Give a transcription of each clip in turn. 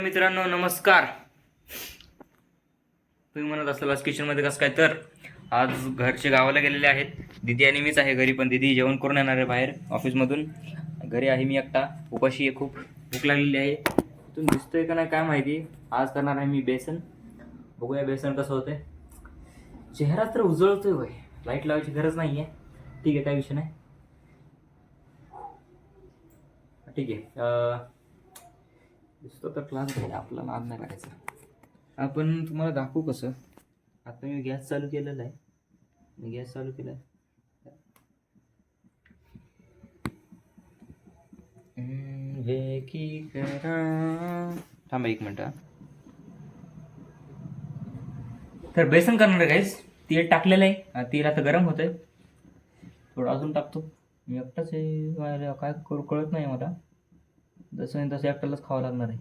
मित्रांनो नमस्कार. तुम्ही म्हणत असाल आज किचनमध्ये कसं काय, तर आज घरचे गावाला गेलेले आहेत. दीदी आणि मीच आहे घरी, पण दीदी जेवण करून येणार आहे बाहेर ऑफिसमधून. घरी आहे मी एकटा, उपाशी आहे, खूप भूक लागलेली आहे. तुम्ही दिसतोय का नाही काय माहिती. आज करणार आहे मी बेसन. बघूया बेसन कसं होतंय. चेहरा तर उजळतोय होय, लाईट लावायची गरज नाही आहे. ठीक आहे, काय विषय नाही. ठीक आहे, दिसतो तर क्लास घ्यायला, आपला नाद नाही करायचा. आपण तुम्हाला दाखवू कसं. आता मी गॅस चालू केलेला आहे. गॅस चालू केला आहे. थांबा एक मिनटं. तर बेसन करणार आहे गाईस. तेल टाकलेलं आहे, तेल आता गरम होतंय. थोडं अजून टाकतो. मी एकटाच आहे, काय करू कळत नाही मला. जसं तसं एकट्यालाच खावं लागणार आहे.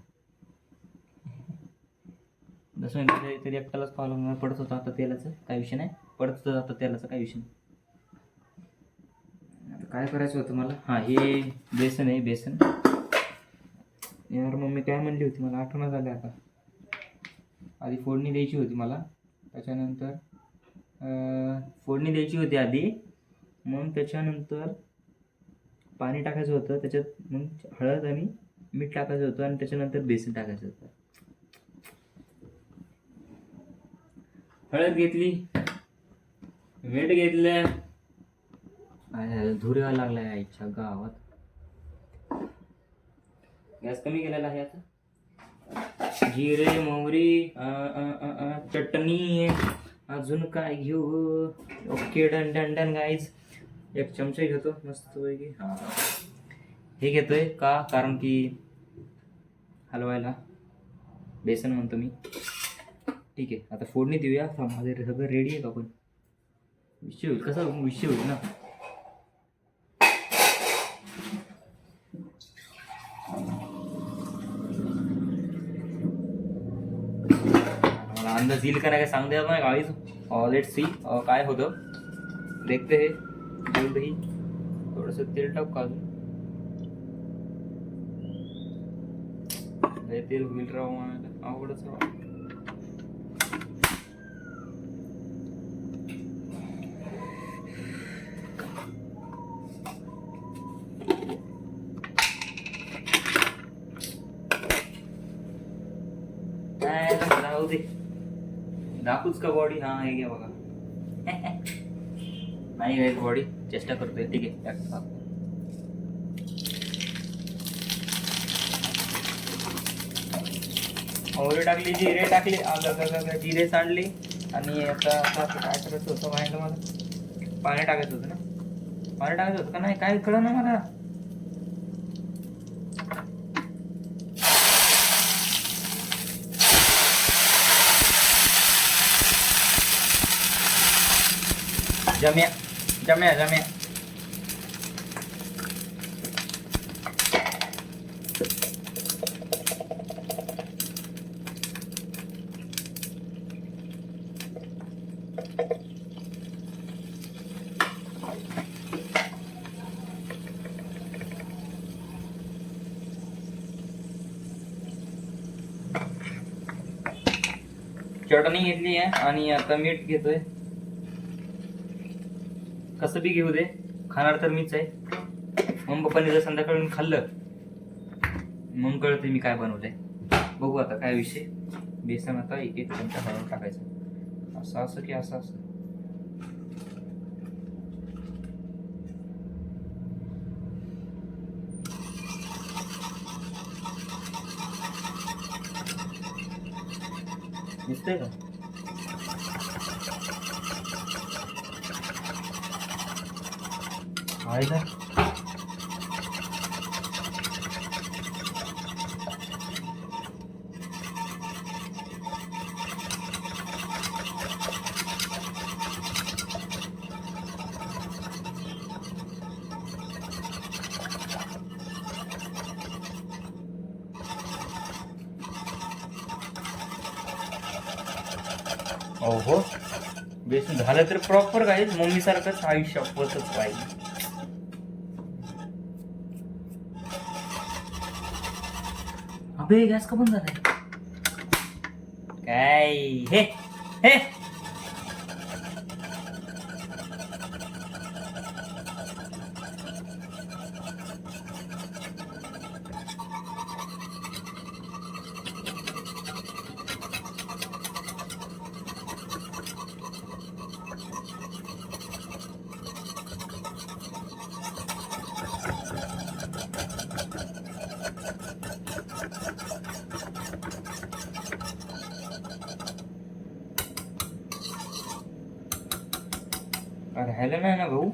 जसं तरी एकट्यालाच खावं लागणार. पडत होतं आता तेलाचं, काय विषय नाही. पडत होतं आता तेलाचं, काय विषय नाही. आता काय करायचं होतं मला. हां, हे बेसन आहे. बेसन यार, मम्मी काय म्हणली होती मला आठवण झालं आता. आधी फोडणी द्यायची होती मला, त्याच्यानंतर फोडणी द्यायची होती आधी, मग त्याच्यानंतर पाणी टाकायचं होतं त्याच्यात, मग हळद आणि मीठ टाकायचं होतं, आणि त्याच्यानंतर बेसन टाकायचं होतं. हळद घेतली, मीठ घेतलं. धुर यायला लागलाय आईच्या गावात. गॅस कमी केलेला आहे आता. जिरे, मोहरी, चटणी, अजून काय घेऊ. Okay, done done done guys. एक चमचा घेतो मस्त पैकी. हां, हे घेतोय का, कारण की हलवायला बेसन म्हणतो मी. ठीक आहे, आता फोडणी देऊया. माझे सगळं रेडी आहे का, पण विषय होईल कसा, विषय होईल ना. मला अंदाज येईल का नाही काय सांगता येत नाही गाईज. लेट्स सी काय होतं, देखते हे. जल्दही थोडंसं तेल टाक का, अजून तेल होईल राव, मला आवडच राव. राहू दे, दाखवूच का बॉडी. हा, हे घ्या बघा. नाही काय बॉडी, चेष्टा करतोय. ठीक आहे, मोहरी टाकली, जिरे टाकले, जिरे सांडले. आणि आता काय करायचं होतं माहिती मला, पाणी टाकायचं होतं ना. पाणी टाकायचं होतं का नाही काय कळलं ना मला. जम्या जम्या जम्या. चटणी घेतली आहे, आणि आता मीठ घेतोय. कसं बी घेऊ दे, खाणार तर मीच आहे. मग पप्पांनी जर संध्याकाळी खाल्लं, मग कळते मी काय बनवलंय. बघू आता काय विषय. बेसन आता एक एक चमचा हळून टाकायचं. असं असं की असं असं. दिसतंय का. आहे का. हो, बेसन झालं तर प्रॉपर काय मम्मी सारखंच आयुष्य होतच पाहिजे. अबे गॅस का बंद झालाय. काय हे हे राहिलं नाही ना भाऊ,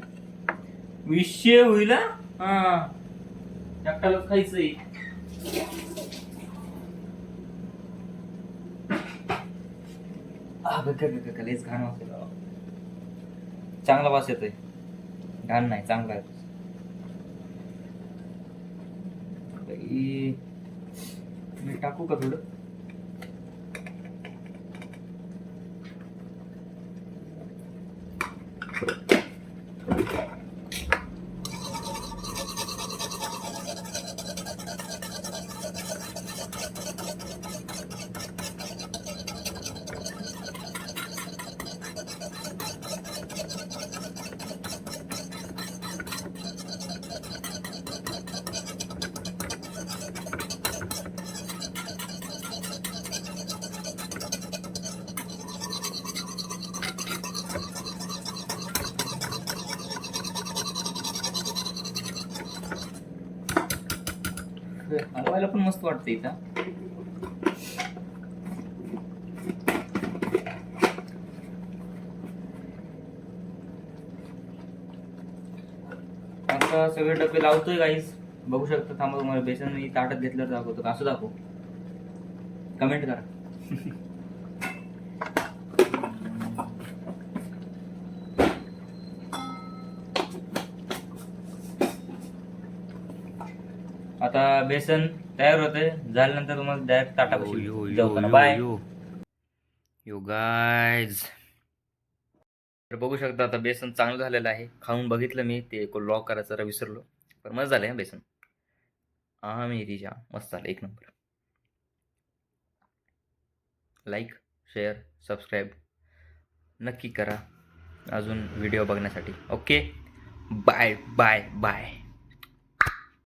विषय होईल हा. एकट्यालाच खायचंय. लयच घाण वास येतो. चांगला वास येतोय, घाण नाही, चांगला आहे. मी टाकू का थोडं? हलवायला पण मस्त वाटतं इथं. आता सगळे डबे लावतोय गाईस, बघू शकता. थांबा, तुम्हाला बेसन मी ताटात घेतल्यावर दाखवतो. कसं दाखवू, कमेंट करा. आता बेसन तयार होते, झाल्यानंतर तुम्हाला डायरेक्ट ताटापाशी जेवताना. बाय यो गाईज. तर बघू शकता आता बेसन चांगलं झालेलं आहे. खाऊन बघितलं मी, ते लॉक करायचं जरा विसरलो, पण मस्त झालंय बेसन. हा मेरीजा, मस्त झालं, एक नंबर. लाईक, शेअर, सबस्क्राईब नक्की करा अजून व्हिडिओ बघण्यासाठी. Okay, bye bye bye.